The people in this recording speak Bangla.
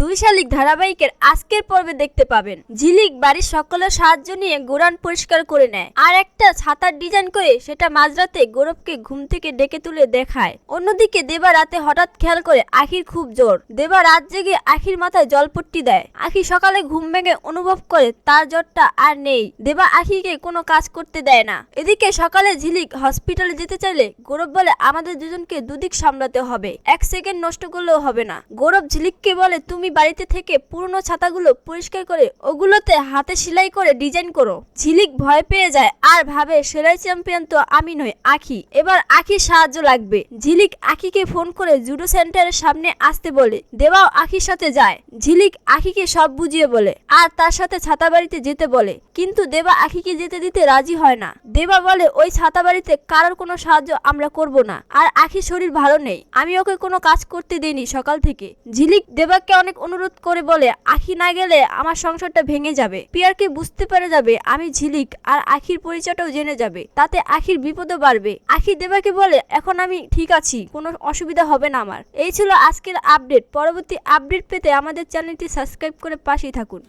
দুই শালিক ধারাবাহিকের আজকের পর্বে দেখতে পাবেন ঝিলিক বাড়ির সকলের সাহায্য নিয়ে গোড়ান পরিষ্কার করে নেয় আর একটা ছাতার ডিজাইন করে সেটা মাঝরাতে গৌরবকে ঘুম থেকে ডেকে তুলে দেখায়। অন্যদিকে দেবা রাতে হঠাৎ খেয়াল করে আখির খুব জ্বর। দেবা রাত জেগে আখির মাথায় জলপট্টি দেয়। আখি সকালে ঘুম ভেঙে অনুভব করে তার জ্বরটা আর নেই। দেবা আখিকে কোনো কাজ করতে দেয় না। এদিকে সকালে ঝিলিক হসপিটালে যেতে চাইলে গৌরব বলে আমাদের দুজনকে দুদিক সামলাতে হবে, এক সেকেন্ড নষ্ট করলেও হবে না। গৌরব ঝিলিককে বলে তুমি বাড়িতে থেকে পুরনো ছাতাগুলো পরিষ্কার করে ওগুলোতে হাতে সেলাই করে ডিজাইন করো। ঝিলিক ভয় পেয়ে যায় আর ভাবে সেলাই চ্যাম্পিয়ন তো আমি নই, আখি। এবার আখির সাহায্য লাগবে। ঝিলিক আখিকে ফোন করে জুডো সেন্টারের সামনে আসতে বলে। দেবাও আখির সাথে যায়। ঝিলিক আখিকে সব বুঝিয়ে বলে আর তার সাথে ছাতা বাড়িতে যেতে বলে, কিন্তু দেবা আখিকে যেতে দিতে রাজি হয় না। দেবা বলে ওই ছাতা বাড়িতে কারোর কোনো সাহায্য আমরা করব না, আর আখির শরীর ভালো নেই, আমি ওকে কোনো কাজ করতে দেইনি সকাল থেকে। ঝিলিক দেবাকে অনেক অনুরোধ করে বলে আখি না গেলে আমার সংসারটা ভেঙে যাবে, পিয়ারকে বুঝতে পেরে যাবে আমি ঝিলিক, আর আখির পরিচয়টাও জেনে যাবে, তাতে আখির বিপদও বাড়বে। আখি দেবাকে বলে এখন আমি ঠিক আছি, কোনো অসুবিধা হবে না আমার। এই ছিল আজকের আপডেট। পরবর্তী আপডেট পেতে আমাদের চ্যানেলটি সাবস্ক্রাইব করে পাশেই থাকুন।